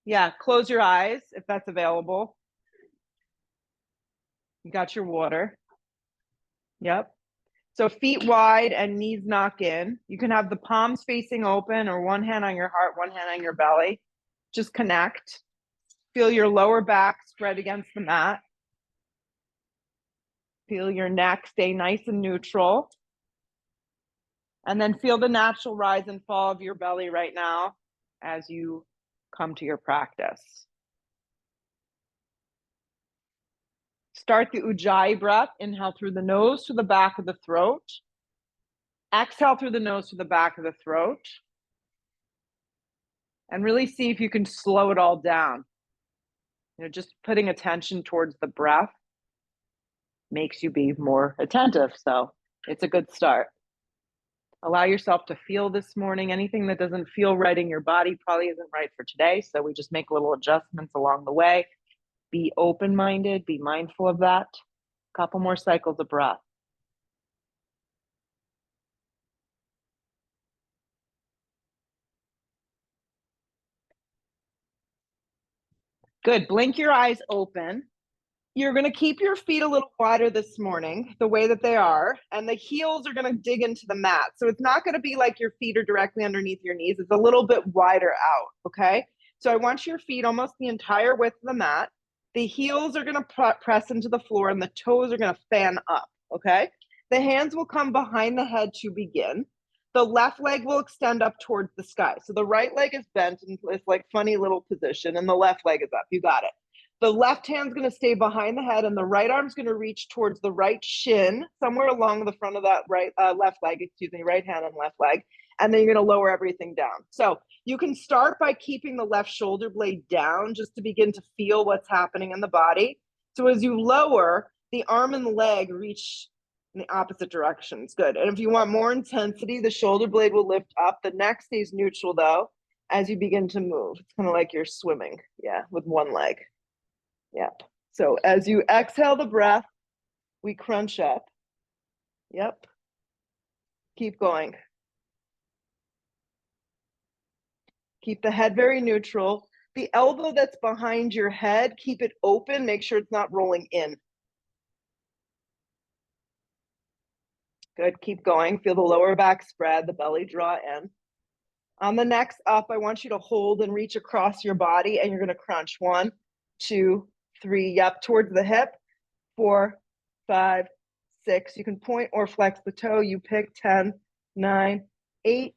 Yeah, close your eyes if that's available. You got your water. Yep. So feet wide and knees knock in. You can have the palms facing open or one hand on your heart, one hand on your belly. Just connect. Feel your lower back spread against the mat. Feel your neck stay nice and neutral. And then feel the natural rise and fall of your belly right now as you come to your practice. Start the Ujjayi breath. Inhale through the nose to the back of the throat. Exhale through the nose to the back of the throat. And really see if you can slow it all down. Just putting attention towards the breath makes you be more attentive. So it's a good start. Allow yourself to feel this morning. Anything that doesn't feel right in your body probably isn't right for today. So we just make little adjustments along the way. Be open-minded, be mindful of that. A couple more cycles of breath. Good, blink your eyes open. You're gonna keep your feet a little wider this morning, the way that they are, and the heels are gonna dig into the mat. So it's not gonna be like your feet are directly underneath your knees. It's a little bit wider out, okay? So I want your feet almost the entire width of the mat. The heels are gonna press into the floor and the toes are gonna fan up, okay? The hands will come behind the head to begin. The left leg will extend up towards the sky. So the right leg is bent in this like funny little position and the left leg is up. You got it. The left hand's going to stay behind the head and the right arm's going to reach towards the right shin, somewhere along the front of that left leg, right hand and left leg. And then you're going to lower everything down. So you can start by keeping the left shoulder blade down just to begin to feel what's happening in the body. So as you lower, the arm and the leg reach in the opposite directions. Good. And if you want more intensity, the shoulder blade will lift up. The neck stays neutral though, as you begin to move. It's kind of like you're swimming, with one leg. Yep. So as you exhale the breath, we crunch up. Yep. Keep going. Keep the head very neutral. The elbow that's behind your head, keep it open. Make sure it's not rolling in. Good. Keep going. Feel the lower back spread, the belly draw in. On the next up, I want you to hold and reach across your body, and you're going to crunch. 1, 2, 3. Yep. Towards the hip. 4, 5, 6. You can point or flex the toe. You pick. 10, 9, 8,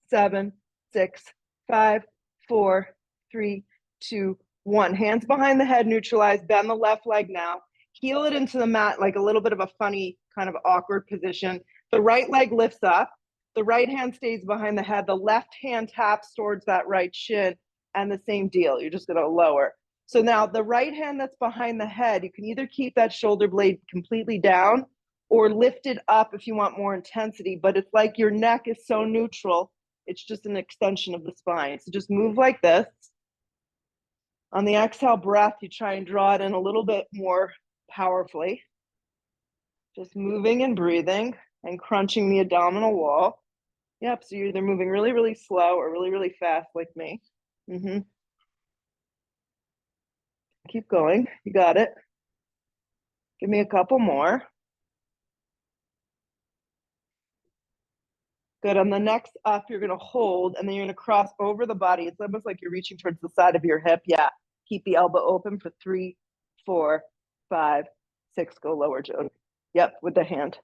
7, 6, 5, 4, 3, 2, 1. Hands behind the head, neutralize. Bend the left leg now. Heel it into the mat like a little bit of a funny, kind of awkward position. The right leg lifts up. The right hand stays behind the head. The left hand taps towards that right shin. And the same deal. You're just going to lower. So now the right hand that's behind the head, you can either keep that shoulder blade completely down or lift it up if you want more intensity, but it's like your neck is so neutral, it's just an extension of the spine. So just move like this. On the exhale breath, you try and draw it in a little bit more powerfully. Just moving and breathing and crunching the abdominal wall. Yep, so you're either moving really, really slow or really, really fast like me. Keep going. You got it. Give me a couple more. Good. On the next up, you're going to hold, and then you're going to cross over the body. It's almost like you're reaching towards the side of your hip. Yeah. Keep the elbow open for 3, 4, 5, 6. Go lower, Jody. Yep, with the hand.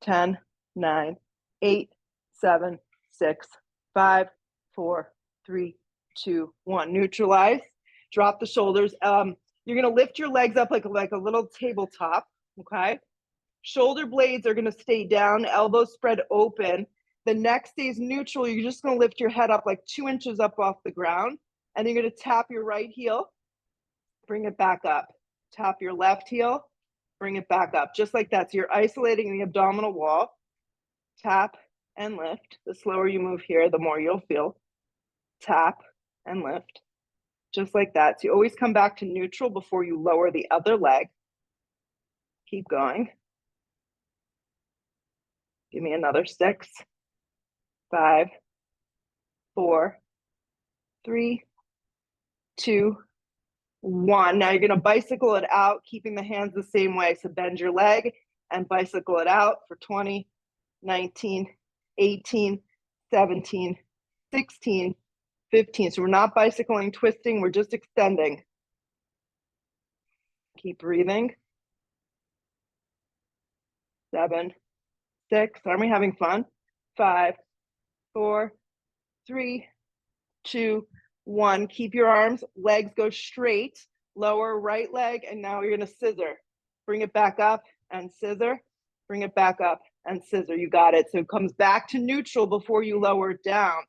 10, 9, 8, 7, 6, 5, 4, 3, 2, 1. Neutralize. Drop the shoulders. You're going to lift your legs up like a little tabletop, okay? Shoulder blades are going to stay down, elbows spread open. The neck stays neutral. You're just going to lift your head up like 2 inches up off the ground. And you're going to tap your right heel, bring it back up. Tap your left heel, bring it back up. Just like that. So you're isolating the abdominal wall. Tap and lift. The slower you move here, the more you'll feel. Tap and lift. Just like that. So you always come back to neutral before you lower the other leg. Keep going. Give me another 6, 5, 4, 3, 2, 1. Now you're going to bicycle it out, keeping the hands the same way. So bend your leg and bicycle it out for 20, 19, 18, 17, 16, 15. So we're not bicycling, twisting, we're just extending. Keep breathing. 7, 6. Aren't we having fun? 5, 4, 3, 2, 1. Keep your arms, legs go straight, lower right leg, and now you're gonna scissor. Bring it back up and scissor, bring it back up and scissor. You got it. So it comes back to neutral before you lower it down.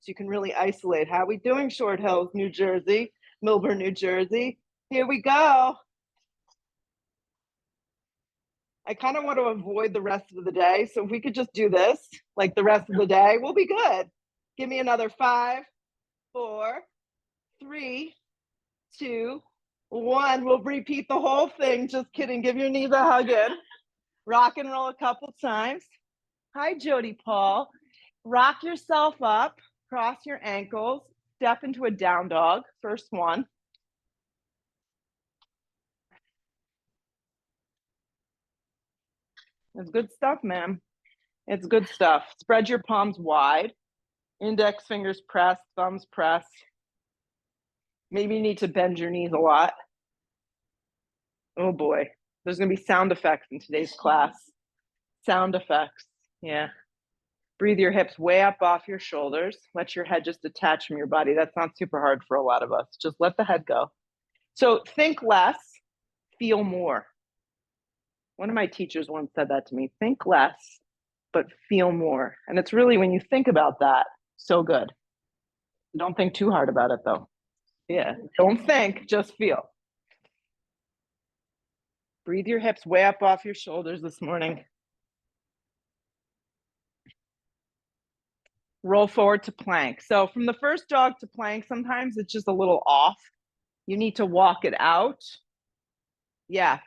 So you can really isolate. How are we doing, Short Hills, New Jersey, Milburn, New Jersey? Here we go. I kind of want to avoid the rest of the day. So if we could just do this, like the rest of the day, we'll be good. Give me another 5, 4, 3, 2, 1. We'll repeat the whole thing. Just kidding. Give your knees a hug in. Rock and roll a couple times. Hi, Jody Paul. Rock yourself up, cross your ankles, step into a down dog. First one. It's good stuff, ma'am. It's good stuff. Spread your palms wide. Index fingers press, thumbs press. Maybe you need to bend your knees a lot. Oh boy, there's gonna be sound effects in today's class. Sound effects, yeah. Breathe your hips way up off your shoulders. Let your head just detach from your body. That's not super hard for a lot of us. Just let the head go. So think less, feel more. One of my teachers once said that to me, think less, but feel more. And it's really, when you think about that, so good. Don't think too hard about it though. Yeah, don't think, just feel. Breathe your hips way up off your shoulders this morning. Roll forward to plank. So from the first dog to plank, sometimes it's just a little off. You need to walk it out. Yeah,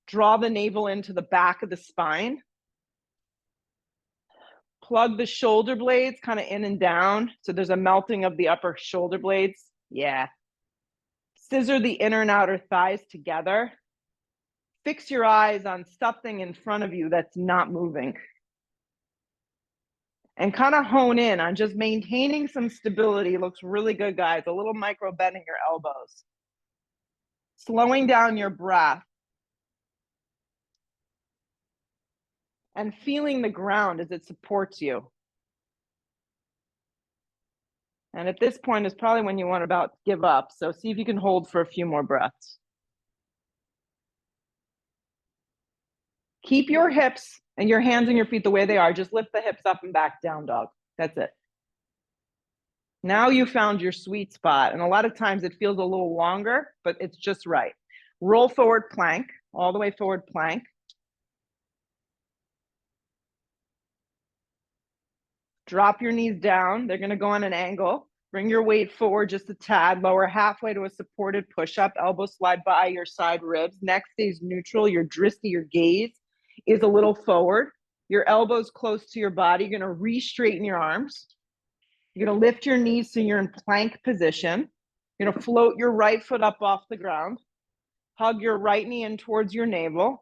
draw the navel into the back of the spine. Plug the shoulder blades kind of in and down. So there's a melting of the upper shoulder blades. Yeah. Scissor the inner and outer thighs together. Fix your eyes on something in front of you that's not moving. And kind of hone in on just maintaining some stability. Looks really good, guys. A little micro bending your elbows. Slowing down your breath. And feeling the ground as it supports you. And at this point is probably when you want to about give up. So see if you can hold for a few more breaths. Keep your hips and your hands and your feet the way they are. Just lift the hips up and back, down dog. That's it. Now you found your sweet spot. And a lot of times it feels a little longer, but it's just right. Roll forward plank, all the way forward plank. Drop your knees down. They're going to go on an angle. Bring your weight forward just a tad. Lower halfway to a supported push-up. Elbows slide by your side ribs. Neck stays neutral. Your drishti, your gaze, is a little forward. Your elbows close to your body. You're going to re-straighten your arms. You're going to lift your knees so you're in plank position. You're going to float your right foot up off the ground. Hug your right knee in towards your navel.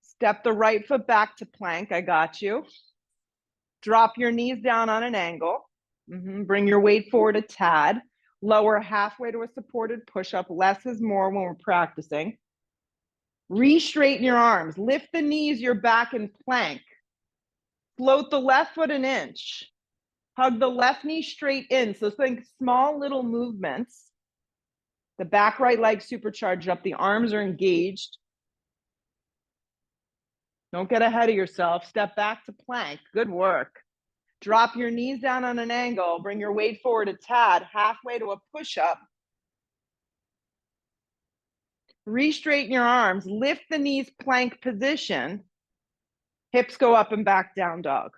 Step the right foot back to plank. I got you. Drop your knees down on an angle. Bring your weight forward a tad. Lower halfway to a supported push-up. Less is more when we're practicing. Re-straighten your arms. Lift the knees, you're back in plank. Float the left foot an inch. Hug the left knee straight in. So think small little movements. The back right leg supercharged up. The arms are engaged. Don't get ahead of yourself. Step back to plank. Good work. Drop your knees down on an angle. Bring your weight forward a tad, halfway to a push-up. Re-straighten your arms. Lift the knees, plank position. Hips go up and back, down dog.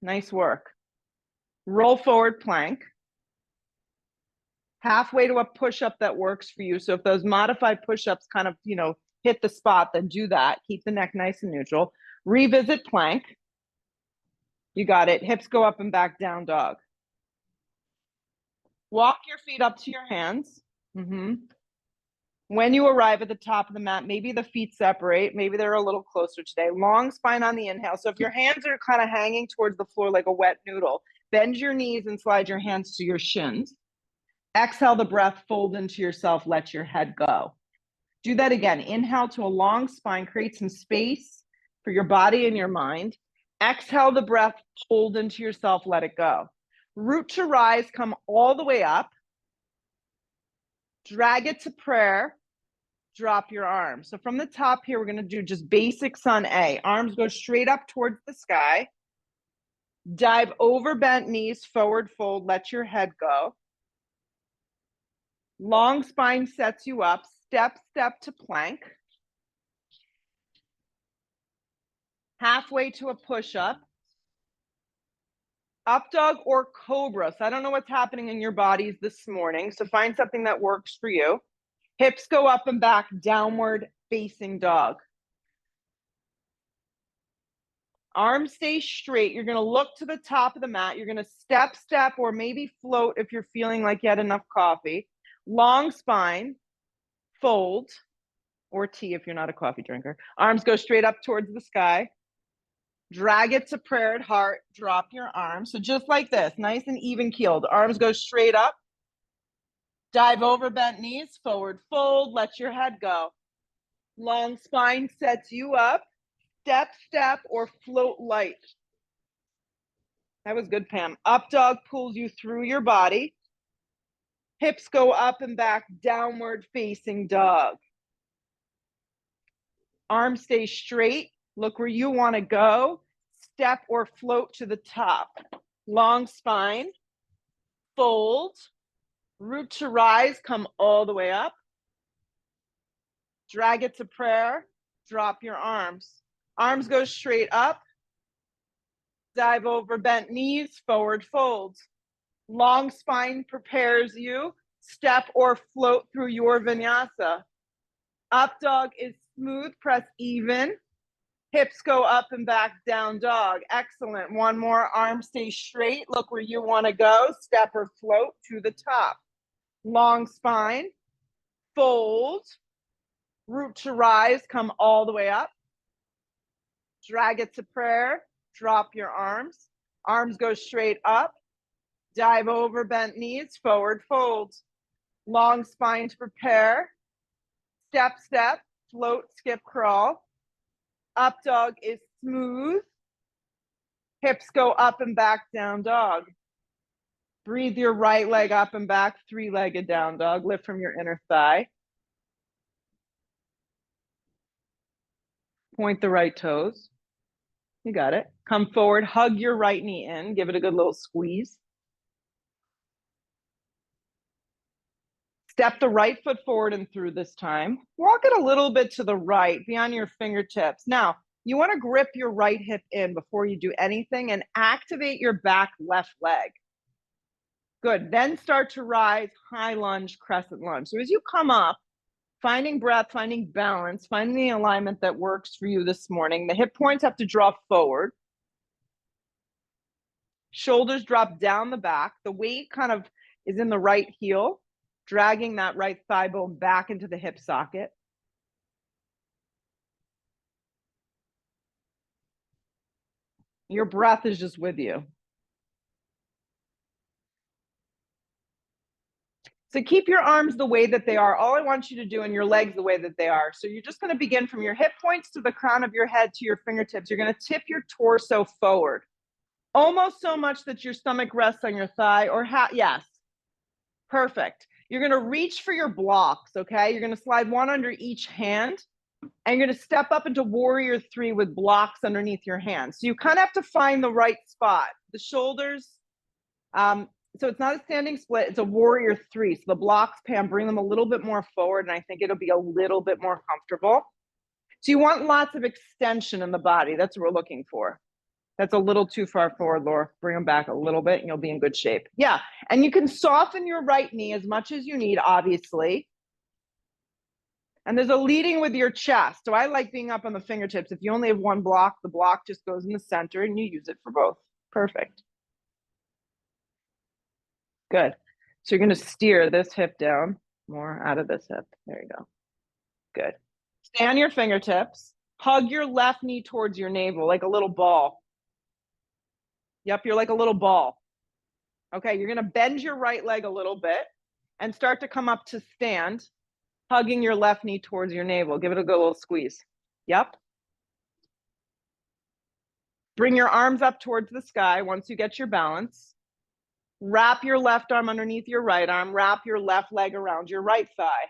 Nice work. Roll forward plank. Halfway to a push-up that works for you. So if those modified push-ups kind of, hit the spot, then do that. Keep the neck nice and neutral. Revisit plank. You got it. Hips go up and back, down dog. Walk your feet up to your hands. When you arrive at the top of the mat, maybe the feet separate. Maybe they're a little closer today. Long spine on the inhale. So if your hands are kind of hanging towards the floor like a wet noodle, bend your knees and slide your hands to your shins. Exhale the breath, fold into yourself, let your head go. Do that again. Inhale to a long spine, create some space for your body and your mind. Exhale the breath, fold into yourself, let it go. Root to rise, come all the way up. Drag it to prayer. Drop your arms. So from the top here, we're going to do just basic sun A. Arms go straight up towards the sky. Dive over bent knees, forward fold, let your head go. Long spine sets you up. Step, step to plank. Halfway to a push-up. Up dog or cobra. So I don't know what's happening in your bodies this morning. So find something that works for you. Hips go up and back, downward facing dog. Arms stay straight. You're going to look to the top of the mat. You're going to step, step, or maybe float if you're feeling like you had enough coffee. Long spine, fold, or tea if you're not a coffee drinker. Arms go straight up towards the sky. Drag it to prayer at heart. Drop your arms. So just like this, nice and even keeled. Arms go straight up. Dive over bent knees, forward fold, let your head go. Long spine sets you up. Step, step, or float light. That was good, Pam. Up dog pulls you through your body. Hips go up and back, downward facing dog. Arms stay straight. Look where you want to go. Step or float to the top. Long spine. Fold. Root to rise, come all the way up. Drag it to prayer. Drop your arms. Arms go straight up. Dive over bent knees, forward fold. Long spine prepares you. Step or float through your vinyasa. Up dog is smooth, press even. Hips go up and back, down dog. Excellent. One more. Arms stay straight. Look where you want to go. Step or float to the top. Long spine. Fold. Root to rise. Come all the way up. Drag it to prayer. Drop your arms. Arms go straight up. Dive over bent knees. Forward fold. Long spine to prepare. Step, step. Float, skip, crawl. Up dog is smooth. Hips go up and back, down dog. Breathe your right leg up and back, three-legged down dog. Lift from your inner thigh. Point the right toes. You got it. Come forward, hug your right knee in. Give it a good little squeeze. Step the right foot forward and through this time. Walk it a little bit to the right, beyond your fingertips. Now, you want to grip your right hip in before you do anything and activate your back left leg. Good. Then start to rise, high lunge, crescent lunge. So as you come up, finding breath, finding balance, finding the alignment that works for you this morning. The hip points have to draw forward. Shoulders drop down the back. The weight kind of is in the right heel, dragging that right thigh bone back into the hip socket. Your breath is just with you. So keep your arms the way that they are. All I want you to do, and your legs the way that they are. So you're just going to begin from your hip points to the crown of your head to your fingertips. You're going to tip your torso forward. Almost so much that your stomach rests on your thigh or yes. Perfect. You're going to reach for your blocks, okay? You're going to slide one under each hand, and you're going to step up into warrior three with blocks underneath your hands. So you kind of have to find the right spot. The shoulders, so it's not a standing split, it's a warrior three. So the blocks, Pam, bring them a little bit more forward, and I think it'll be a little bit more comfortable. So you want lots of extension in the body. That's what we're looking for. That's a little too far forward, Laura. Bring them back a little bit and you'll be in good shape. Yeah, and you can soften your right knee as much as you need, obviously. And there's a leading with your chest. So I like being up on the fingertips. If you only have one block, the block just goes in the center and you use it for both. Perfect. Good. So you're going to steer this hip down more out of this hip. There you go. Good. Stay on your fingertips. Hug your left knee towards your navel like a little ball. Yep, you're like a little ball. Okay, you're going to bend your right leg a little bit and start to come up to stand, hugging your left knee towards your navel. Give it a good little squeeze. Yep. Bring your arms up towards the sky once you get your balance. Wrap your left arm underneath your right arm. Wrap your left leg around your right thigh.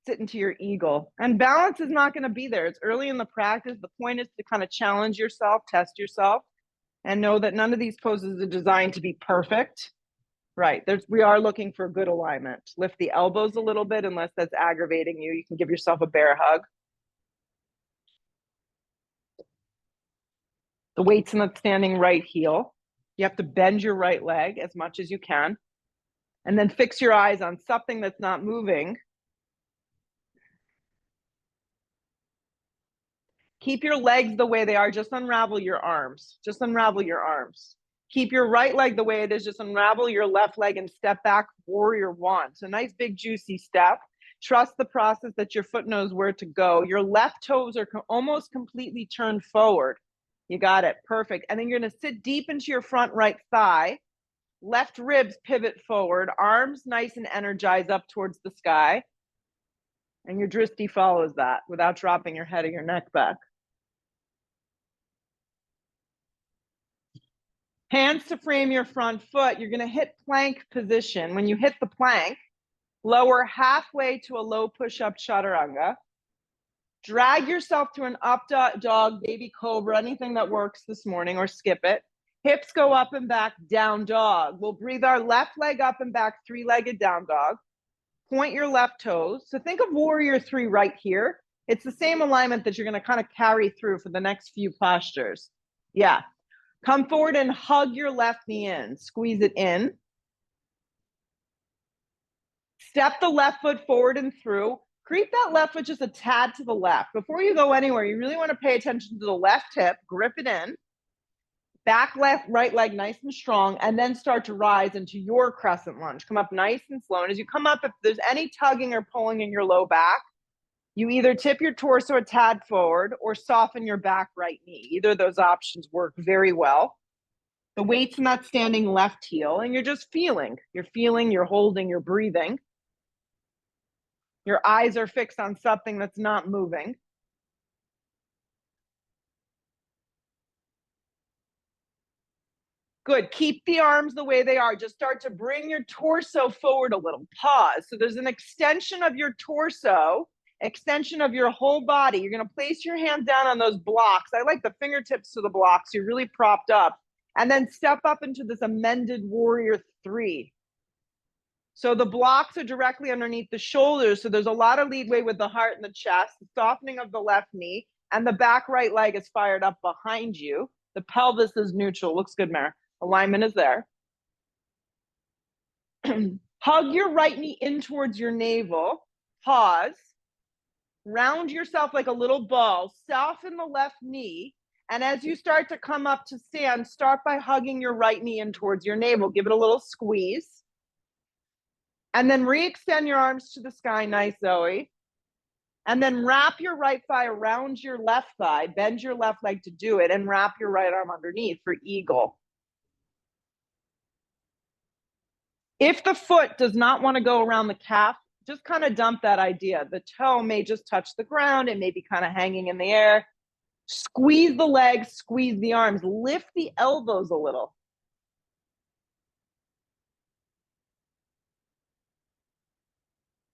Sit into your eagle. And balance is not going to be there. It's early in the practice. The point is to kind of challenge yourself, test yourself, and know that none of these poses are designed to be perfect. Right. We are looking for good alignment. Lift the elbows a little bit unless that's aggravating you. You can give yourself a bear hug. The weight's in the standing right heel. You have to bend your right leg as much as you can. And then fix your eyes on something that's not moving. Keep your legs the way they are. Just unravel your arms. Just unravel your arms. Keep your right leg the way it is. Just unravel your left leg and step back, warrior one. So nice big juicy step. Trust the process that your foot knows where to go. Your left toes are almost completely turned forward. You got it. Perfect. And then you're going to sit deep into your front right thigh. Left ribs pivot forward. Arms nice and energized up towards the sky. And your drishti follows that without dropping your head or your neck back. Hands to frame your front foot. You're going to hit plank position. When you hit the plank, lower halfway to a low push-up chaturanga. Drag yourself to an up dog, baby cobra, anything that works this morning, or skip it. Hips go up and back, down dog. We'll breathe our left leg up and back, three-legged down dog. Point your left toes. So think of warrior three right here. It's the same alignment that you're going to kind of carry through for the next few postures. Yeah. Come forward and hug your left knee in. Squeeze it in. Step the left foot forward and through. Creep that left foot just a tad to the left. Before you go anywhere, you really want to pay attention to the left hip. Grip it in. Back left, right leg nice and strong, and then start to rise into your crescent lunge. Come up nice and slow. And as you come up, if there's any tugging or pulling in your low back, you either tip your torso a tad forward or soften your back right knee. Either of those options work very well. The weight's in that standing left heel, and you're just feeling. You're feeling, you're holding, you're breathing. Your eyes are fixed on something that's not moving. Good. Keep the arms the way they are. Just start to bring your torso forward a little. Pause. So there's an extension of your torso, extension of your whole body. You're going to place your hands down on those blocks. I like the fingertips to the blocks. You're really propped up. And then step up into this amended warrior three. So the blocks are directly underneath the shoulders. So there's a lot of leadway with the heart and the chest, the softening of the left knee, and the back right leg is fired up behind you. The pelvis is neutral. Looks good, Mare. Alignment is there. Hug your right knee in towards your navel. Pause. Round yourself like a little ball. Soften the left knee. And as you start to come up to stand, start by hugging your right knee in towards your navel. Give it a little squeeze. And then re-extend your arms to the sky. Nice, Zoe. And then wrap your right thigh around your left thigh. Bend your left leg to do it. And wrap your right arm underneath for eagle. If the foot does not want to go around the calf, just kind of dump that idea. The toe may just touch the ground. It may be kind of hanging in the air. Squeeze the legs, squeeze the arms. Lift the elbows a little.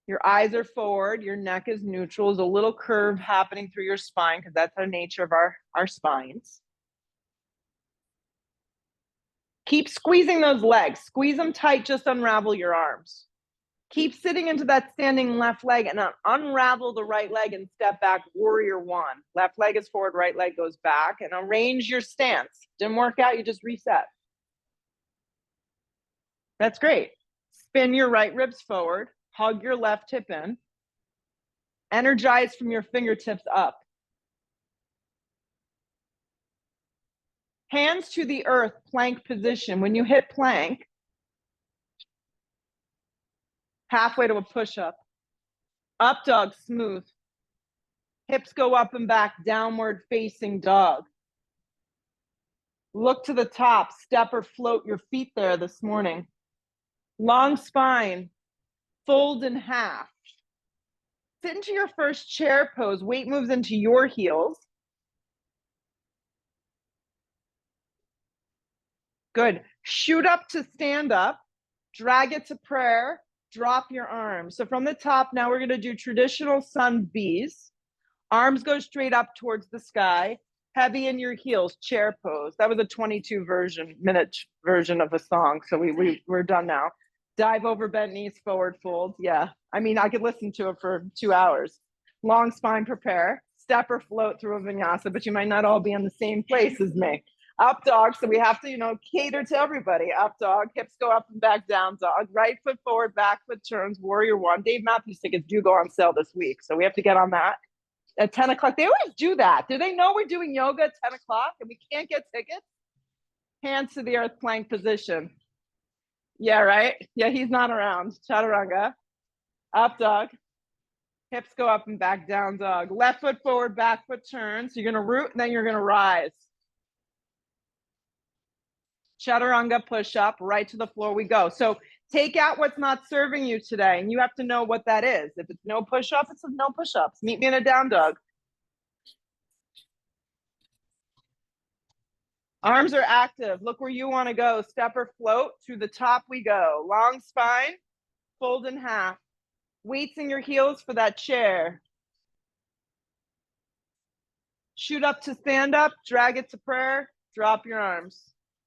Your eyes are forward. Your neck is neutral. There's a little curve happening through your spine because that's the nature of our spines. Keep squeezing those legs. Squeeze them tight. Just unravel your arms. Keep sitting into that standing left leg and unravel the right leg and step back, warrior one. Left leg is forward, right leg goes back, and arrange your stance. Didn't work out, you just reset. That's great. Spin your right ribs forward. Hug your left hip in. Energize from your fingertips up. Hands to the earth, plank position. When you hit plank, halfway to a push-up. Up dog, smooth. Hips go up and back, downward facing dog. Look to the top, step or float your feet there this morning. Long spine, fold in half. Sit into your first chair pose. Weight moves into your heels. Good. Shoot up to stand up. Drag it to prayer. Drop your arms. So from the top, now we're going to do traditional sun B's. Arms go straight up towards the sky. Heavy in your heels, chair pose. That was a 22-minute version of a song. So we're done now. Dive over, bent knees, forward fold. Yeah. I mean, I could listen to it for 2 hours. Long spine, prepare. Step or float through a vinyasa, but you might not all be in the same place as me. Up dog, so we have to, cater to everybody. Up dog, hips go up and back, down dog. Right foot forward, back foot turns, warrior one. Dave Matthews tickets do go on sale this week, so we have to get on that. At 10 o'clock, they always do that. Do they know we're doing yoga at 10 o'clock and we can't get tickets? Hands to the earth, plank position. Yeah, right? Yeah, he's not around. Chaturanga. Up dog. Hips go up and back, down dog. Left foot forward, back foot turns. So you're going to root and then you're going to rise. Chaturanga push up, right to the floor we go. So take out what's not serving you today, and you have to know what that is. If it's no push-up, it's no push-ups. Meet me in a down dog. Arms are active. Look where you want to go. Step or float. To the top we go. Long spine, fold in half. Weights in your heels for that chair. Shoot up to stand up. Drag it to prayer. Drop your arms.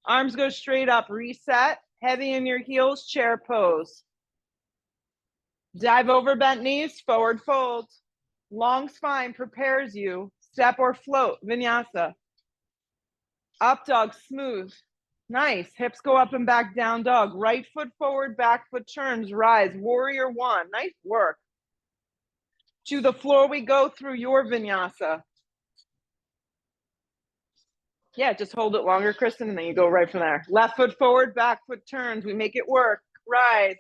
Arms go straight up. Reset. Heavy in your heels. Chair pose. Dive over, bent knees. Forward fold. Long spine prepares you. Step or float. Vinyasa. Up dog, smooth. Nice. Hips go up and back, down dog. Right foot forward, back foot turns, rise. Warrior one. Nice work. To the floor we go through your vinyasa. Yeah, just hold it longer, Kristen, and then you go right from there. Left foot forward, back foot turns. We make it work. Rise.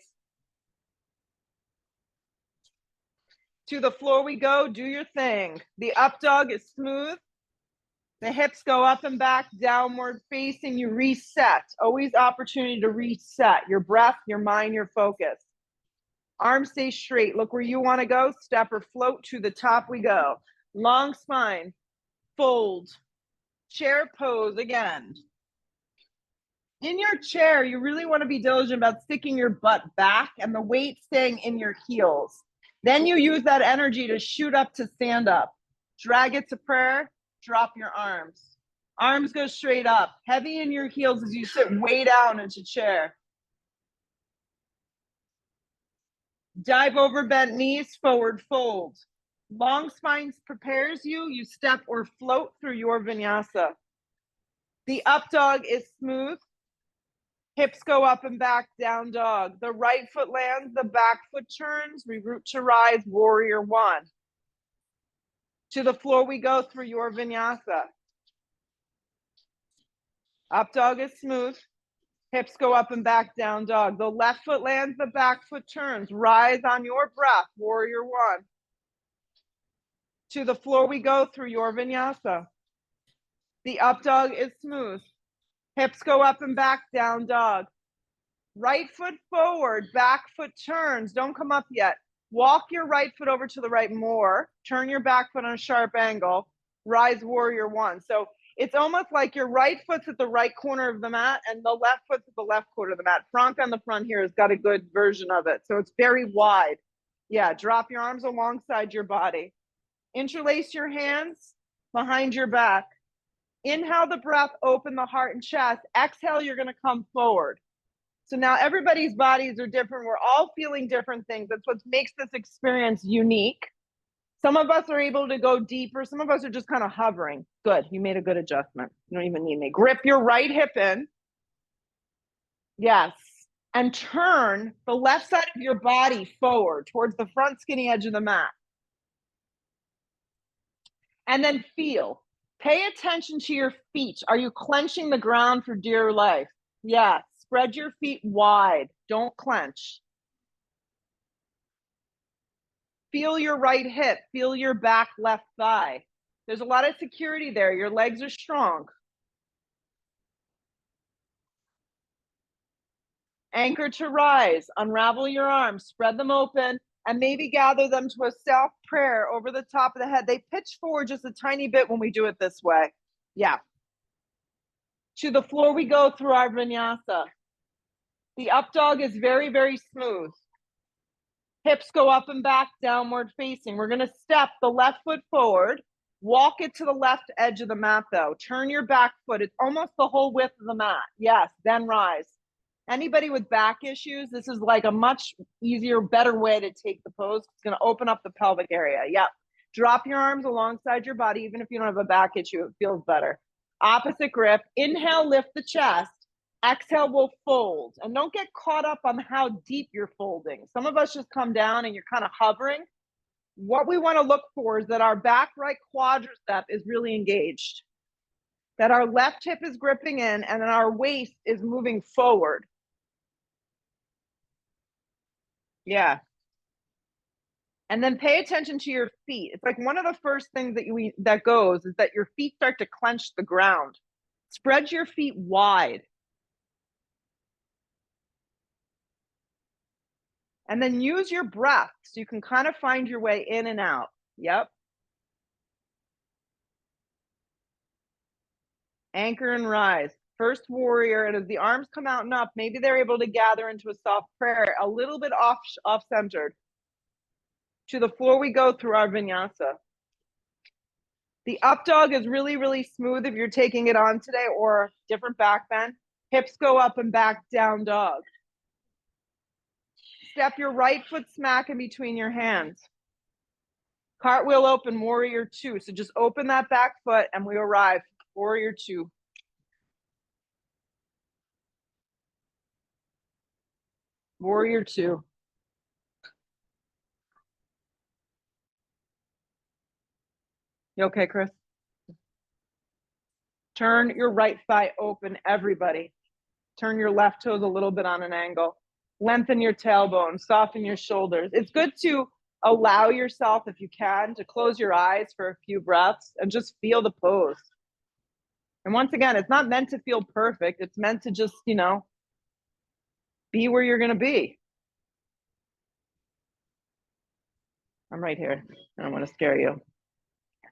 To the floor we go. Do your thing. The up dog is smooth. The hips go up and back, downward facing. You reset. Always opportunity to reset your breath, your mind, your focus. Arms stay straight. Look where you want to go. Step or float. To the top we go. Long spine. Fold. Chair pose again. In your chair, you really want to be diligent about sticking your butt back and the weight staying in your heels. Then you use that energy to shoot up to stand up. Drag it to prayer. Drop your arms. Arms go straight up. Heavy in your heels as you sit way down into chair. Dive over, bent knees, forward fold. Long spine prepares you. You step or float through your vinyasa. The up dog is smooth. Hips go up and back, down dog. The right foot lands, the back foot turns. We root to rise, warrior one. To the floor we go through your vinyasa. Up dog is smooth. Hips go up and back, down dog. The left foot lands, the back foot turns. Rise on your breath, warrior one. To the floor we go through your vinyasa. The up dog is smooth. Hips go up and back, down dog. Right foot forward, back foot turns. Don't come up yet. Walk your right foot over to the right more. Turn your back foot on a sharp angle. Rise, warrior one. So it's almost like your right foot's at the right corner of the mat and the left foot's at the left corner of the mat. Frank on the front here has got a good version of it. So it's very wide. Yeah, drop your arms alongside your body. Interlace your hands behind your back. Inhale the breath, open the heart and chest. Exhale, you're going to come forward. So now everybody's bodies are different. We're all feeling different things. That's what makes this experience unique. Some of us are able to go deeper. Some of us are just kind of hovering. Good. You made a good adjustment. You don't even need me. Grip your right hip in. Yes. And turn the left side of your body forward towards the front skinny edge of the mat. And then feel. Pay attention to your feet. Are you clenching the ground for dear life? Yes. Spread your feet wide. Don't clench. Feel your right hip. Feel your back left thigh. There's a lot of security there. Your legs are strong. Anchor to rise. Unravel your arms. Spread them open and maybe gather them to a self prayer over the top of the head. They pitch forward just a tiny bit when we do it this way. Yeah. To the floor we go through our vinyasa. The up dog is very, very smooth. Hips go up and back, downward facing. We're going to step the left foot forward. Walk it to the left edge of the mat, though. Turn your back foot. It's almost the whole width of the mat. Yes, then rise. Anybody with back issues, this is like a much easier, better way to take the pose. It's going to open up the pelvic area. Yep. Drop your arms alongside your body. Even if you don't have a back issue, it feels better. Opposite grip. Inhale, lift the chest. Exhale, we'll fold. And don't get caught up on how deep you're folding. Some of us just come down and you're kind of hovering. What we want to look for is that our back right quadricep is really engaged, that our left hip is gripping in, and then our waist is moving forward. Yeah. And then pay attention to your feet. It's like one of the first things that goes is that your feet start to clench the ground. Spread your feet wide. And then use your breath so you can kind of find your way in and out. Yep. Anchor and rise. First warrior, and as the arms come out and up, maybe they're able to gather into a soft prayer, a little bit off-centered. To the floor we go through our vinyasa. The up dog is really, really smooth if you're taking it on today, or different back bend. Hips go up and back, down dog. Step your right foot smack in between your hands. Cartwheel open, warrior two. So just open that back foot and we arrive. Warrior two. Warrior two. You okay, Chris? Turn your right thigh open, everybody. Turn your left toes a little bit on an angle. Lengthen your tailbone, soften your shoulders. It's good to allow yourself, if you can, to close your eyes for a few breaths and just feel the pose. And once again, it's not meant to feel perfect. It's meant to just, be where you're going to be. I'm right here. I don't want to scare you.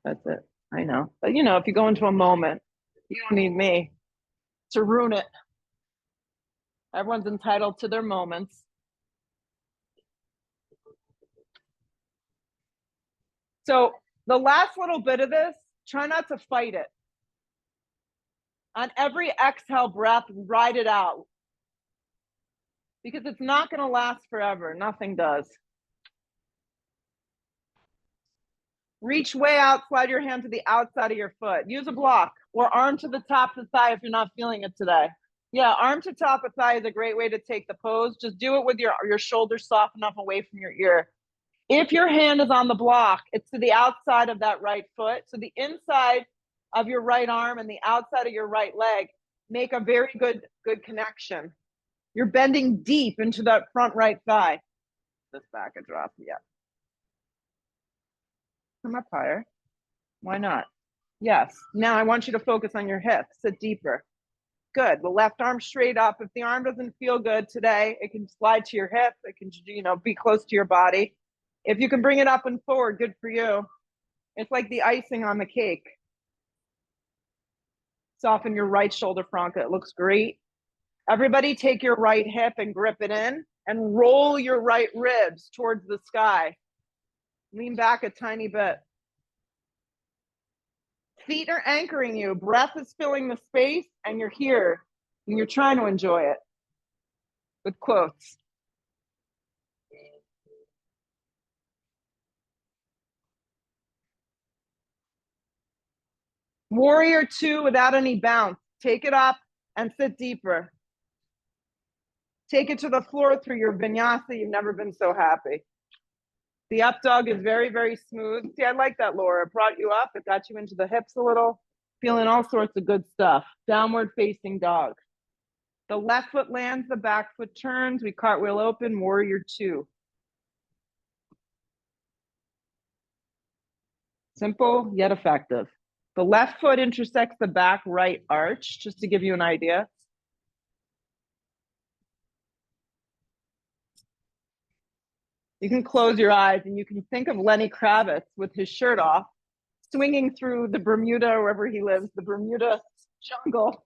That's it. I know. But, if you go into a moment, you don't need me to ruin it. Everyone's entitled to their moments. So the last little bit of this, try not to fight it. On every exhale breath, ride it out. Because it's not going to last forever. Nothing does. Reach way out, slide your hand to the outside of your foot. Use a block or arm to the top of the thigh if you're not feeling it today. Yeah, arm to top of thigh is a great way to take the pose. Just do it with your shoulders soft enough away from your ear. If your hand is on the block, it's to the outside of that right foot. So the inside of your right arm and the outside of your right leg make a very good connection. You're bending deep into that front right thigh. This back a drop, yeah. Come up higher. Why not? Yes. Now I want you to focus on your hip. Sit deeper. Good. The left arm straight up. If the arm doesn't feel good today, it can slide to your hip. It can, be close to your body. If you can bring it up and forward, good for you. It's like the icing on the cake. Soften your right shoulder franca. It looks great. Everybody take your right hip and grip it in and roll your right ribs towards the sky. Lean back a tiny bit. Feet are anchoring you. Breath is filling the space and you're here and you're trying to enjoy it with quotes. Warrior two without any bounce. Take it up and sit deeper. Take it to the floor through your vinyasa. You've never been so happy. The up dog is very, very smooth. See, I like that, Laura. It brought you up. It got you into the hips a little. Feeling all sorts of good stuff. Downward facing dog. The left foot lands, the back foot turns. We cartwheel open, warrior two. Simple yet effective. The left foot intersects the back right arch, just to give you an idea. You can close your eyes and you can think of Lenny Kravitz with his shirt off, swinging through the Bermuda, wherever he lives, the Bermuda jungle,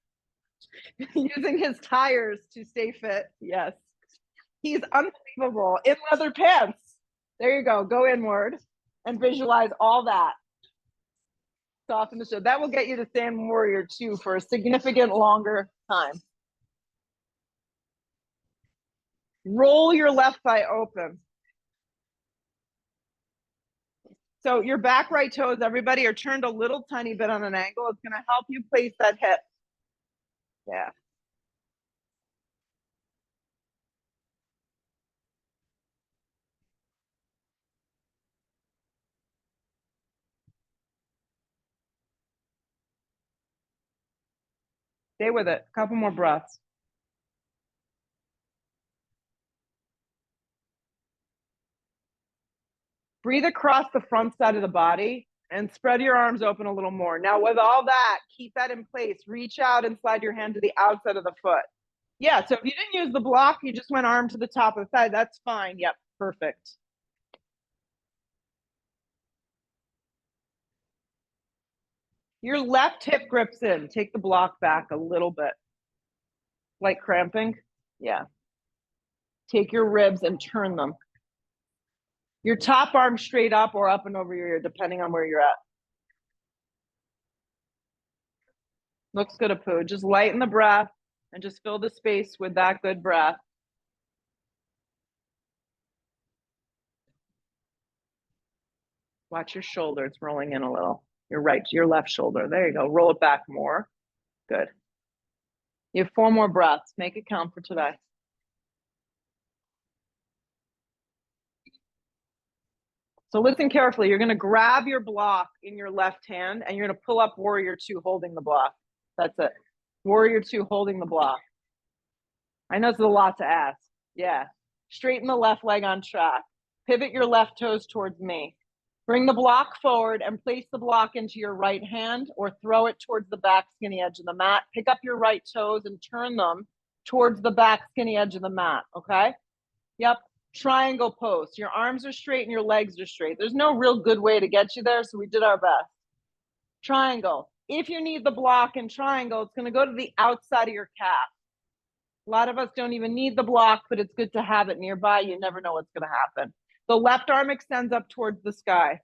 using his tires to stay fit. Yes. He's unbelievable in leather pants. There you go. Go inward and visualize all that. Soften the show. That will get you to stand warrior two for a significant longer time. Roll your left thigh open. So your back right toes, everybody, are turned a little tiny bit on an angle. It's going to help you place that hip. Yeah. Stay with it. A couple more breaths. Breathe across the front side of the body and spread your arms open a little more. Now, with all that, keep that in place. Reach out and slide your hand to the outside of the foot. Yeah, so if you didn't use the block, you just went arm to the top of the thigh, that's fine. Yep, perfect. Your left hip grips in. Take the block back a little bit. Like cramping? Yeah. Take your ribs and turn them. Your top arm straight up or up and over your ear, depending on where you're at. Looks good, Apu. Just lighten the breath and just fill the space with that good breath. Watch your shoulders rolling in a little. Your left shoulder. There you go. Roll it back more. Good. You have 4 more breaths. Make it count for today. So listen carefully. You're going to grab your block in your left hand and you're going to pull up warrior two holding the block. That's it. Warrior two holding the block. I know it's a lot to ask. Yeah. Straighten the left leg on track. Pivot your left toes towards me. Bring the block forward and place the block into your right hand or throw it towards the back skinny edge of the mat. Pick up your right toes and turn them towards the back skinny edge of the mat, okay? Yep, triangle pose. Your arms are straight and your legs are straight. There's no real good way to get you there, so we did our best. Triangle. If you need the block in triangle, it's going to go to the outside of your calf. A lot of us don't even need the block, but it's good to have it nearby. You never know what's going to happen. The left arm extends up towards the sky.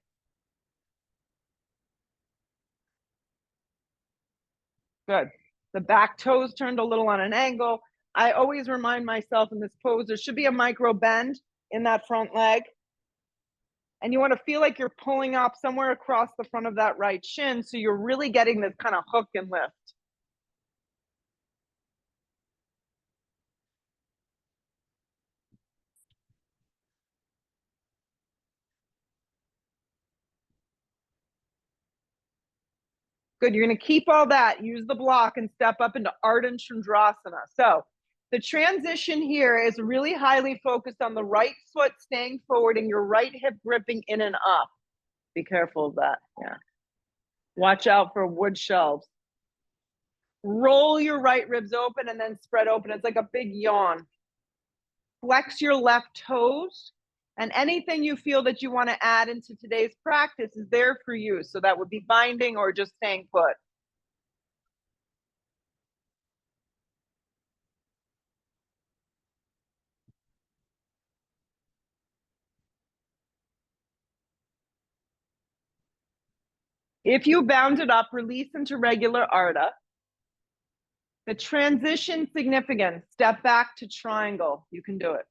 Good. The back toes turned a little on an angle. I always remind myself in this pose, there should be a micro bend in that front leg. And you want to feel like you're pulling up somewhere across the front of that right shin. So you're really getting this kind of hook and lift. Good. You're going to keep all that. Use the block and step up into Ardha Chandrasana. So the transition here is really highly focused on the right foot staying forward and your right hip gripping in and up. Be careful of that. Yeah. Watch out for wood shelves. Roll your right ribs open and then spread open. It's like a big yawn. Flex your left toes. And anything you feel that you want to add into today's practice is there for you. So that would be binding or just staying put. If you bound it up, release into regular Ardha. The transition significance, step back to triangle. You can do it.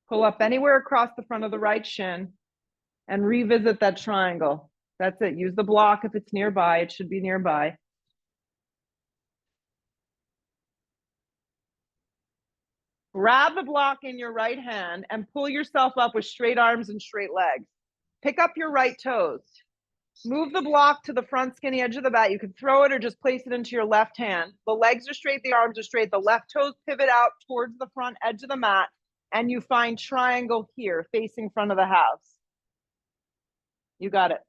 Pull up anywhere across the front of the right shin and revisit that triangle. That's it. Use the block if it's nearby. It should be nearby. Grab the block in your right hand and pull yourself up with straight arms and straight legs. Pick up your right toes. Move the block to the front skinny edge of the mat. You can throw it or just place it into your left hand. The legs are straight, the arms are straight. The left toes pivot out towards the front edge of the mat. And you find triangle here, facing front of the house. You got it.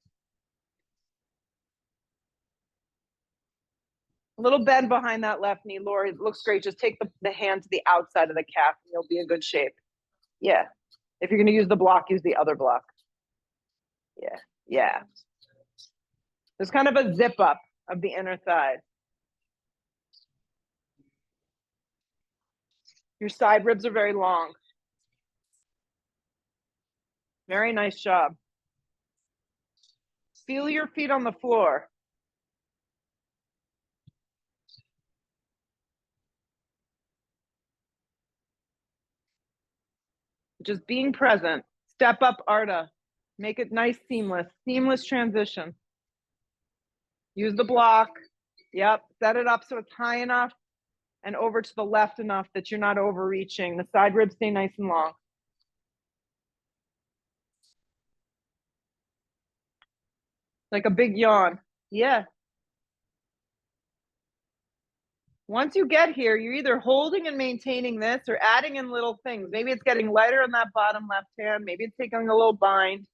A little bend behind that left knee, Lori. It looks great. Just take the hand to the outside of the calf and you'll be in good shape. Yeah. If you're going to use the block, use the other block. Yeah. Yeah. There's kind of a zip up of the inner thigh. Your side ribs are very long. Very nice job. Feel your feet on the floor. Just being present. Step up, Arda. Make it nice, seamless transition. Use the block. Yep, set it up so it's high enough and over to the left enough that you're not overreaching. The side ribs stay nice and long. Like a big yawn. Yeah. Once you get here, you're either holding and maintaining this or adding in little things. Maybe it's getting lighter on that bottom left hand. Maybe it's taking a little bind.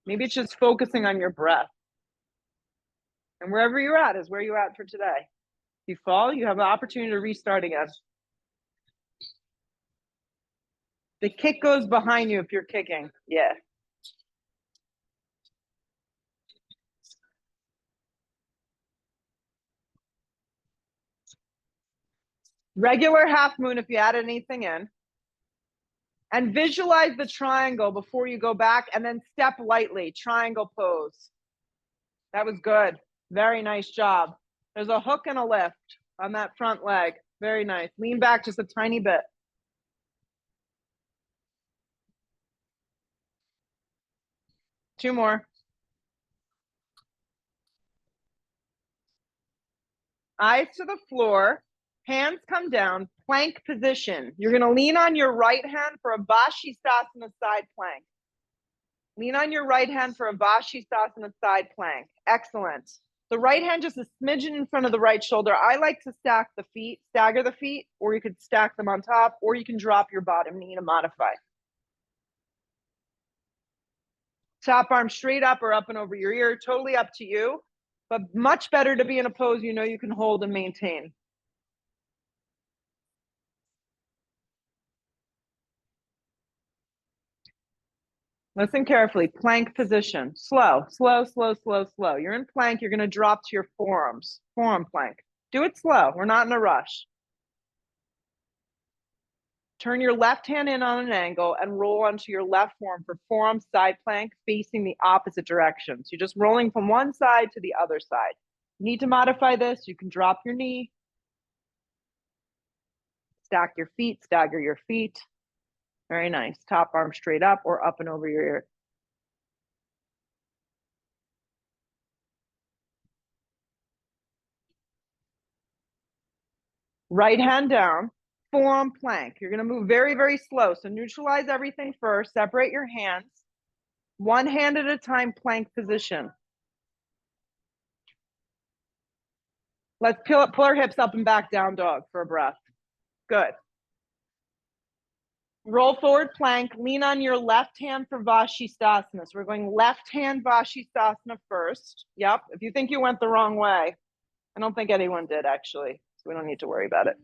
Maybe it's just focusing on your breath. And wherever you're at is where you're at for today. If you fall, you have an opportunity to restart again. The kick goes behind you if you're kicking. Yeah. Regular half moon if you add anything in. And visualize the triangle before you go back and then step lightly, triangle pose. That was good. Very nice job. There's a hook and a lift on that front leg. Very nice. Lean back just a tiny bit. Two more. Eyes to the floor. Hands come down, plank position. You're going to lean on your right hand for a Vashisthasana side plank. Lean on your right hand for a Vashisthasana side plank. Excellent. The right hand just a smidgen in front of the right shoulder. I like to stack the feet, stagger the feet, or you could stack them on top, or you can drop your bottom knee to modify. Top arm straight up or up and over your ear, totally up to you, but much better to be in a pose you know you can hold and maintain. Listen carefully. Plank position. Slow, slow, slow, slow, slow. You're in plank. You're going to drop to your forearms. Forearm plank. Do it slow. We're not in a rush. Turn your left hand in on an angle and roll onto your left forearm for forearm side plank facing the opposite direction. So you're just rolling from one side to the other side. You need to modify this. You can drop your knee. Stack your feet. Stagger your feet. Very nice. Top arm straight up or up and over your ear. Right hand down, forearm plank. You're going to move very, very slow. So neutralize everything first. Separate your hands. One hand at a time, plank position. Let's pull our hips up and back, down dog for a breath. Good. Roll forward plank. Lean on your left hand for Vashisthasana. So we're going left hand Vashisthasana first. Yep. If you think you went the wrong way, I don't think anyone did actually. So we don't need to worry about it.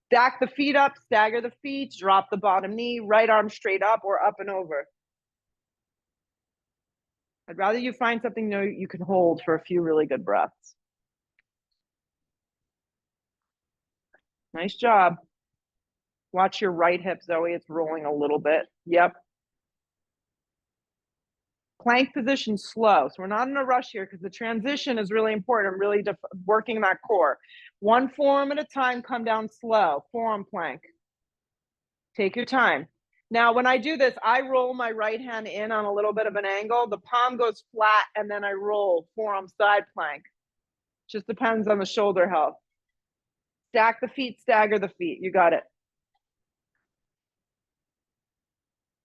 Stack the feet up, stagger the feet, drop the bottom knee, right arm straight up or up and over. I'd rather you find something you can hold for a few really good breaths. Nice job. Watch your right hip, Zoe. It's rolling a little bit. Yep. Plank position slow. So we're not in a rush here because the transition is really important. Really working that core. One forearm at a time, come down slow. Forearm plank. Take your time. Now, when I do this, I roll my right hand in on a little bit of an angle. The palm goes flat, and then I roll forearm side plank. Just depends on the shoulder health. Stack the feet, stagger the feet. You got it.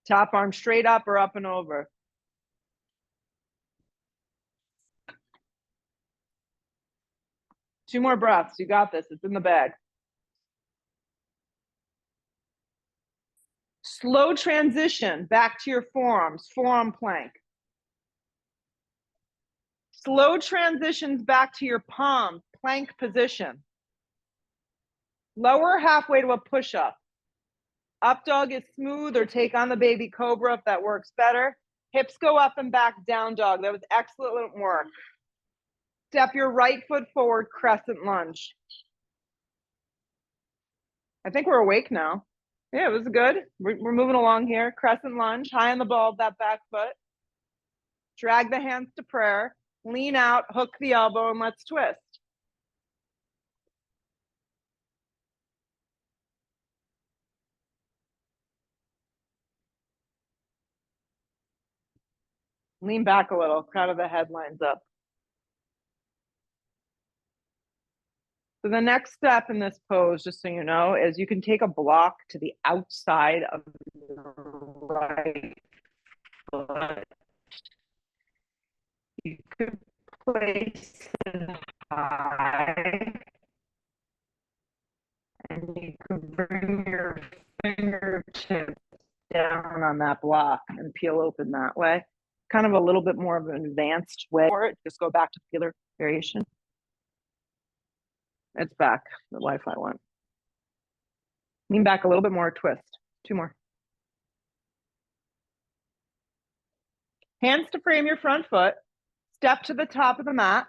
Top arm straight up or up and over. 2 more breaths. You got this. It's in the bag. Slow transition back to your forearms, forearm plank. Slow transitions back to your palm, plank position. Lower halfway to a push-up. Up dog is smooth, or take on the baby cobra if that works better. Hips go up and back, down dog. That was excellent work. Step your right foot forward, crescent lunge. I think we're awake now. Yeah, it was good. We're moving along here. Crescent lunge, high on the ball of that back foot. Drag the hands to prayer. Lean out, hook the elbow, and let's twist. Lean back a little, crown of the head lines up. So the next step in this pose, just so you know, is you can take a block to the outside of your right foot. You could place it high, and you could bring your fingertips down on that block and peel open that way. Kind of a little bit more of an advanced way for it. Just go back to the other variation. It's back. The Wi-Fi went. Lean back a little bit more, twist. 2 more. Hands to frame your front foot. Step to the top of the mat.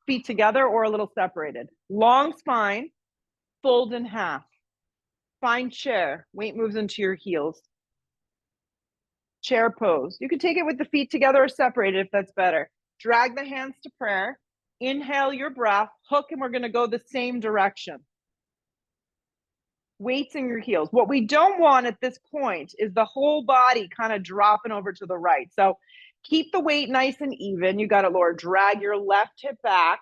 Feet together or a little separated. Long spine. Fold in half. Find chair. Weight moves into your heels. Chair pose. You can take it with the feet together or separated if that's better. Drag the hands to prayer. Inhale your breath, hook, and we're going to go the same direction. Weights in your heels. What we don't want at this point is the whole body kind of dropping over to the right. So keep the weight nice and even. You got it, Laura. Drag your left hip back.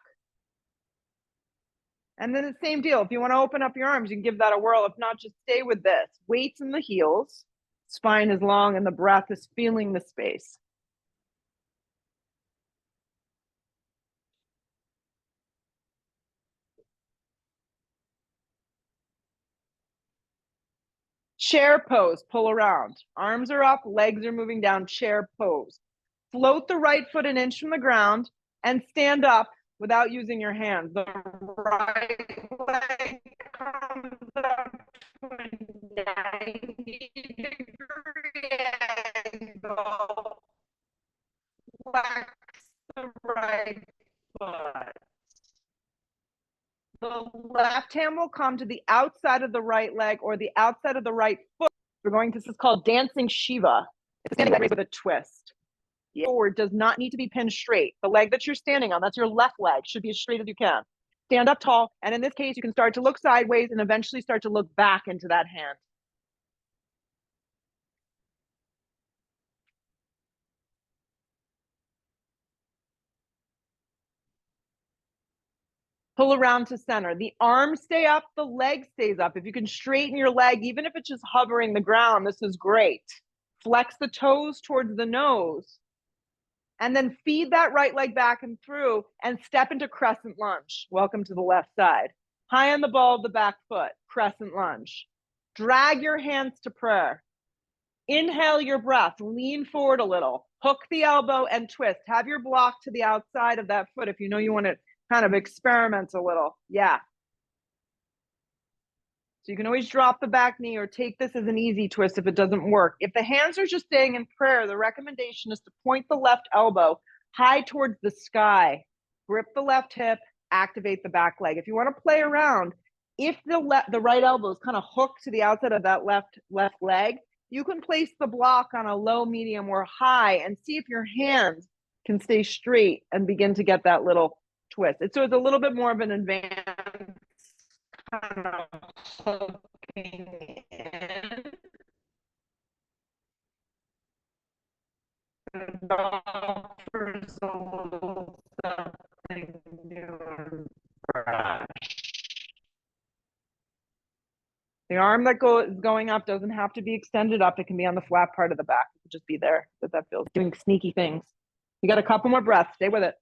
And then the same deal. If you want to open up your arms, you can give that a whirl. If not, just stay with this. Weights in the heels. Spine is long and the breath is feeling the space. Chair pose, pull around. Arms are up, legs are moving down, chair pose. Float the right foot an inch from the ground and stand up without using your hands. The right leg comes up to a 90-degree angle. Flex the right foot. The left hand will come to the outside of the right leg or the outside of the right foot. We're going to, this is called dancing Shiva. It's standing with a twist. Forward does not need to be pinned straight. The leg that you're standing on, that's your left leg, should be as straight as you can. Stand up tall, and in this case, you can start to look sideways and eventually start to look back into that hand. Pull around to center. The arms stay up, the leg stays up. If you can straighten your leg, even if it's just hovering the ground, this is great. Flex the toes towards the nose. And then feed that right leg back and through and step into crescent lunge. Welcome to the left side. High on the ball of the back foot, crescent lunge. Drag your hands to prayer. Inhale your breath, lean forward a little. Hook the elbow and twist. Have your block to the outside of that foot if you know you want to kind of experiment a little. Yeah. So you can always drop the back knee or take this as an easy twist if it doesn't work. If the hands are just staying in prayer, the recommendation is to point the left elbow high towards the sky. Grip the left hip, activate the back leg. If you want to play around, if the right elbow is kind of hooked to the outside of that left leg, you can place the block on a low, medium, or high and see if your hands can stay straight and begin to get that little twist. So it's a little bit more of an advanced kind of hooking in. It offers a little something new and fresh. The arm that is going up doesn't have to be extended up. It can be on the flat part of the back. It could just be there, but that feels doing sneaky things. You got a couple more breaths. Stay with it.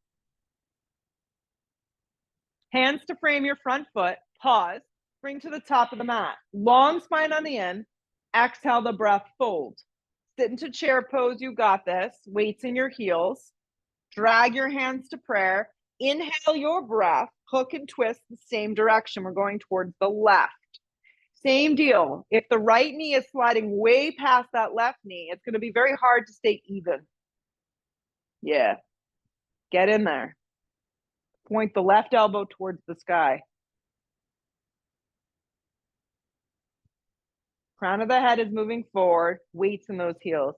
Hands to frame your front foot. Pause. Bring to the top of the mat. Long spine on the in. Exhale the breath, fold. Sit into chair pose, you got this. Weights in your heels. Drag your hands to prayer. Inhale your breath. Hook and twist the same direction. We're going towards the left. Same deal. If the right knee is sliding way past that left knee, it's going to be very hard to stay even. Yeah. Get in there. Point the left elbow towards the sky. Crown of the head is moving forward. Weights in those heels.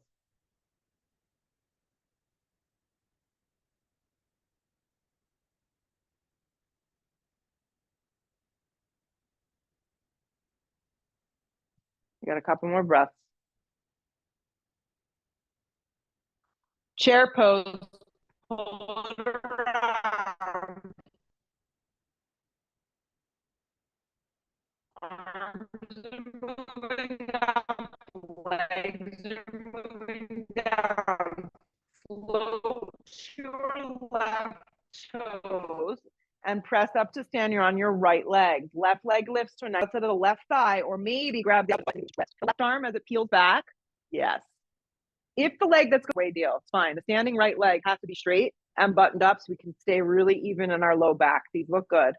You got a couple more breaths. Chair pose. Hold around. Arms are moving up. Legs are moving down. Float your left toes and press up to stand. You're on your right leg. Left leg lifts to an outside of the left thigh, or maybe grab the left arm as it peels back. Yes. If the leg that's great deal, it's fine. The standing right leg has to be straight and buttoned up so we can stay really even in our low back. These look good.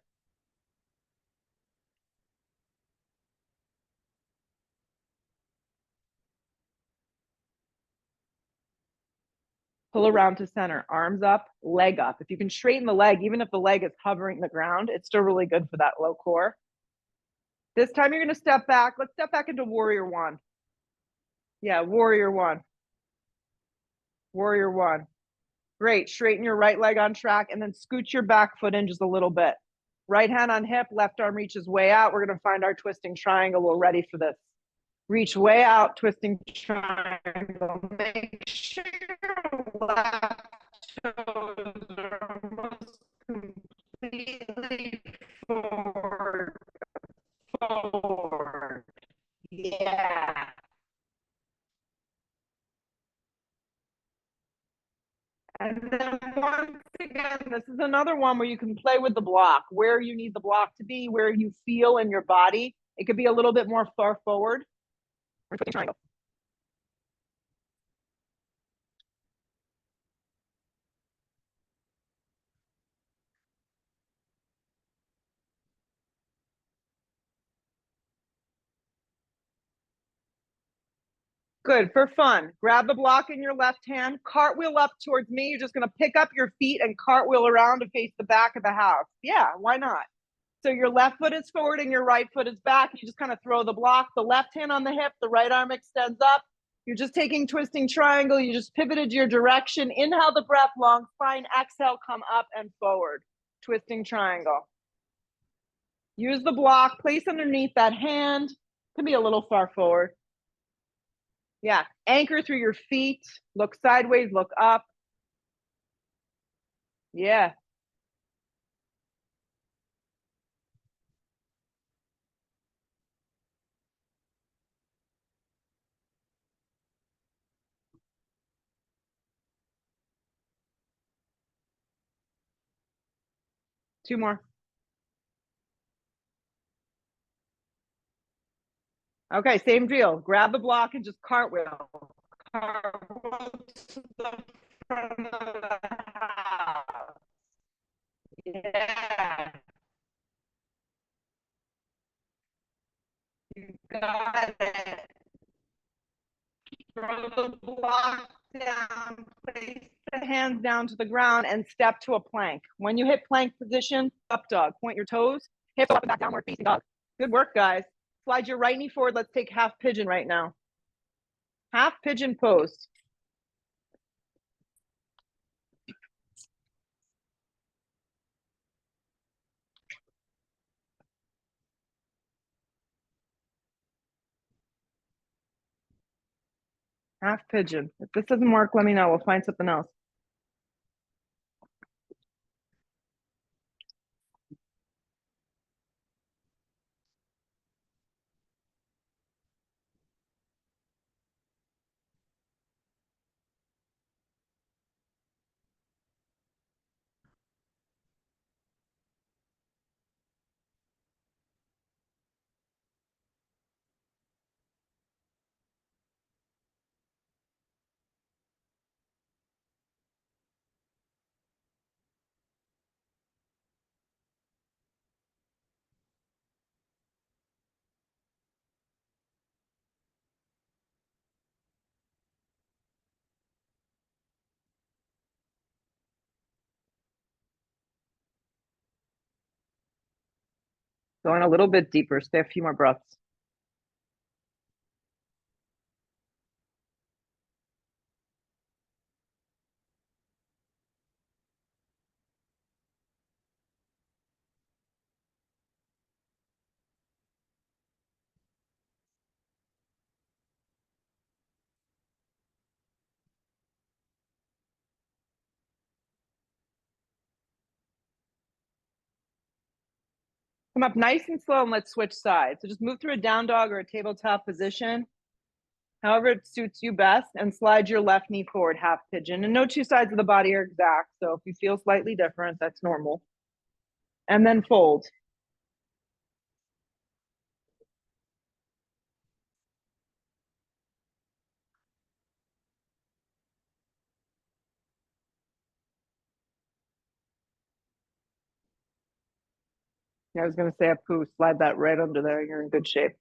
Pull around to center, arms up, leg up. If you can straighten the leg, even if the leg is hovering the ground, it's still really good for that low core. This time you're going to step back. Let's step back into warrior one. Yeah, warrior one. Warrior one. Great. Straighten your right leg on track and then scoot your back foot in just a little bit. Right hand on hip, left arm reaches way out. We're going to find our twisting triangle. We're ready for this. Reach way out, twisting triangle. Make sure your left toes are almost completely forward. Forward. Yeah. And then once again, this is another one where you can play with the block, where you need the block to be, where you feel in your body. It could be a little bit more far forward. Or twisting triangle. Good, for fun. Grab the block in your left hand, cartwheel up towards me. You're just gonna pick up your feet and cartwheel around to face the back of the house. Yeah, why not? So your left foot is forward and your right foot is back. You just kind of throw the block, the left hand on the hip, the right arm extends up. You're just taking twisting triangle. You just pivoted your direction. Inhale the breath, long spine. Exhale, come up and forward. Twisting triangle. Use the block, place underneath that hand. Can be a little far forward. Yeah, anchor through your feet. Look sideways, look up. Yeah. Two more. Okay, same deal. Grab the block and just cartwheel. Cartwheel to the front of the house. Yeah. You got it. Throw the block down, place the hands down to the ground, and step to a plank. When you hit plank position, up dog. Point your toes, hips up and back, downward facing dog. Good work, guys. Slide your right knee forward. Let's take half pigeon right now. Half pigeon pose. Half pigeon. If this doesn't work, let me know. We'll find something else. Going a little bit deeper. Stay a few more breaths. Come up nice and slow and let's switch sides. So just move through a down dog or a tabletop position, however it suits you best, and slide your left knee forward, half pigeon. And no two sides of the body are exact. So if you feel slightly different, that's normal. And then fold. Yeah, I was going to say a poo. Slide that right under there. You're in good shape.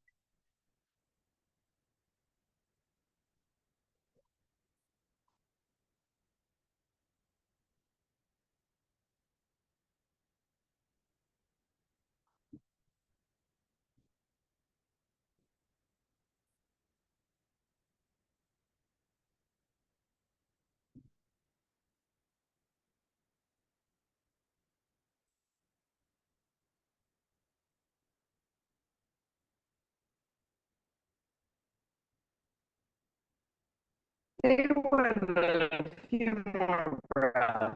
Stay with a few more breaths.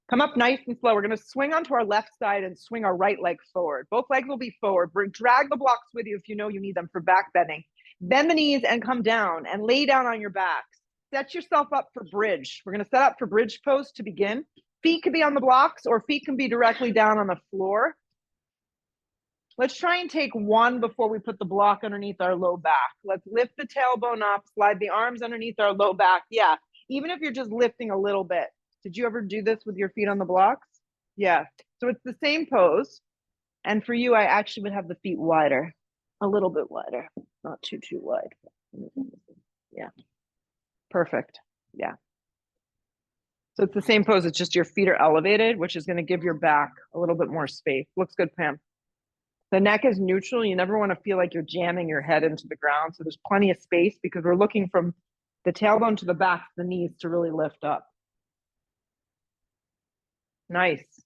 Come up nice and slow. We're going to swing onto our left side and swing our right leg forward. Both legs will be forward. Drag the blocks with you if you know you need them for back bending. Bend the knees and come down and lay down on your back. Set yourself up for bridge. We're going to set up for bridge pose to begin. Feet can be on the blocks or feet can be directly down on the floor. Let's try and take one before we put the block underneath our low back. Let's lift the tailbone up, slide the arms underneath our low back. Yeah, even if you're just lifting a little bit. Did you ever do this with your feet on the blocks? Yeah. So it's the same pose. And for you, I actually would have the feet wider, a little bit wider, not too wide. Yeah. Perfect. Yeah. So it's the same pose. It's just your feet are elevated, which is going to give your back a little bit more space. Looks good, Pam. The neck is neutral. You never want to feel like you're jamming your head into the ground. So there's plenty of space because we're looking from the tailbone to the back of the knees to really lift up. Nice.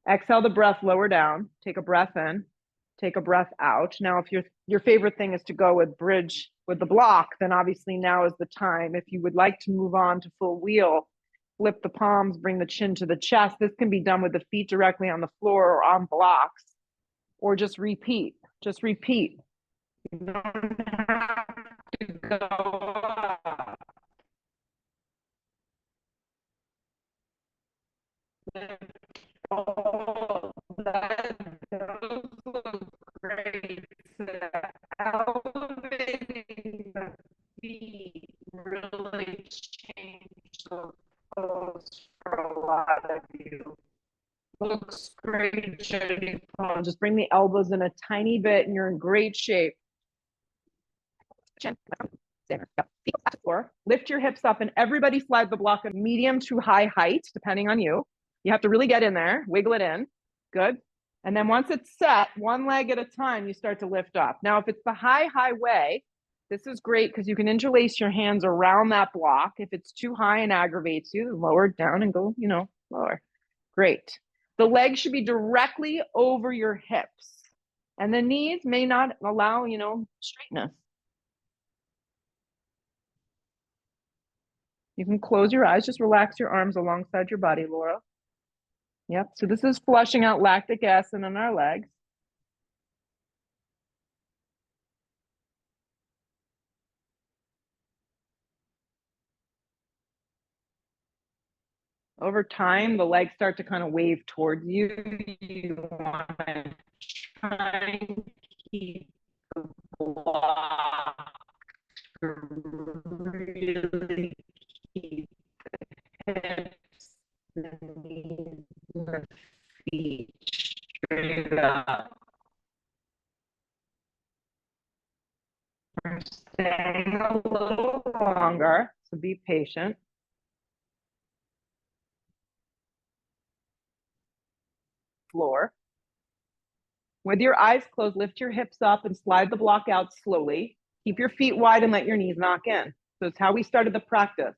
Exhale the breath lower down. Take a breath in. Take a breath out. Now, if your favorite thing is to go with bridge with the block, then obviously now is the time. If you would like to move on to full wheel, flip the palms, bring the chin to the chest. This can be done with the feet directly on the floor or on blocks, or just repeat. Just repeat. You don't have to go up. Oh, those look great. Elevating the feet really changed the pose for a lot of you. Looks great, Jenny. Just bring the elbows in a tiny bit and you're in great shape. Chin, yep. Lift your hips up and everybody slide the block at medium to high height, depending on you. You have to really get in there, wiggle it in. Good. And then once it's set, one leg at a time, you start to lift up. Now, if it's the high way, this is great because you can interlace your hands around that block. If it's too high and aggravates you, lower it down and go, lower. Great. The legs should be directly over your hips. And the knees may not allow, straightness. You can close your eyes, just relax your arms alongside your body, Laura. Yep, so this is flushing out lactic acid in our legs. Over time, the legs start to kind of wave towards you. You want to try and keep the block really keep the hips, the knees, the feet straight up. We're staying a little longer, so be patient. Floor. With your eyes closed, lift your hips up and slide the block out slowly. Keep your feet wide and let your knees knock in. So it's how we started the practice.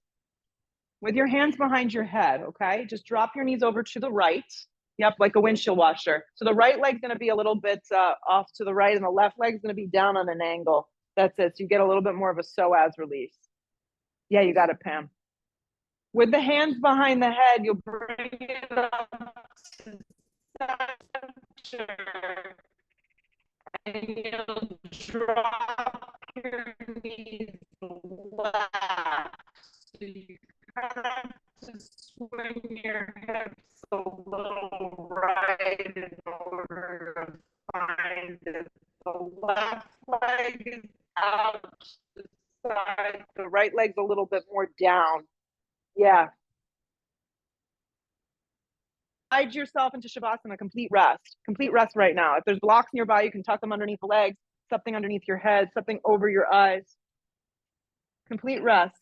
With your hands behind your head, okay? Just drop your knees over to the right. Yep, like a windshield washer. So the right leg's gonna be a little bit off to the right and the left leg's gonna be down on an angle. That's it, so you get a little bit more of a psoas release. Yeah, you got it, Pam. With the hands behind the head, you'll bring it up to center. And you'll drop your knees left. So you kind of have to swing your hips a little right in order to find it. The left leg is out to the side. The right leg's a little bit more down. Yeah. Slide yourself into Shavasana, complete rest. Complete rest right now. If there's blocks nearby, you can tuck them underneath the legs, something underneath your head, something over your eyes. Complete rest.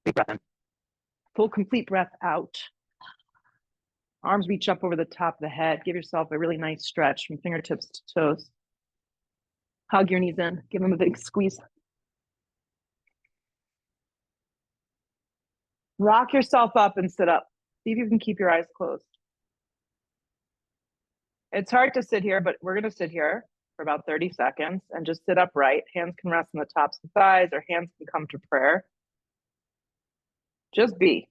Big breath in. Full complete breath out. Arms reach up over the top of the head. Give yourself a really nice stretch from fingertips to toes. Hug your knees in. Give them a big squeeze. Rock yourself up and sit up. See if you can keep your eyes closed. It's hard to sit here, but we're going to sit here for about 30 seconds and just sit upright. Hands can rest on the tops of the thighs, or hands can come to prayer. Just be.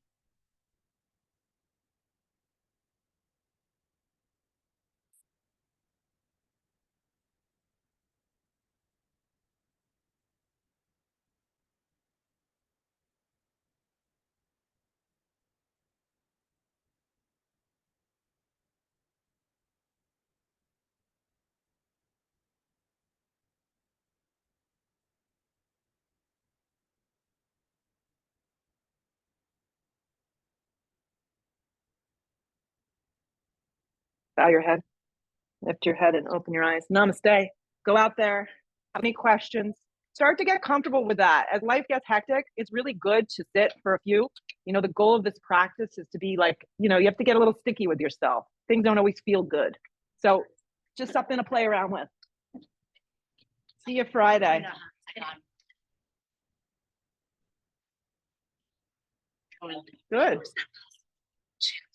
Bow your head. Lift your head and open your eyes. Namaste. Go out there. Have any questions? Start to get comfortable with that. As life gets hectic, it's really good to sit for a few. You know, the goal of this practice is to be like, you know, you have to get a little sticky with yourself. Things don't always feel good. So just something to play around with. See you Friday. Good.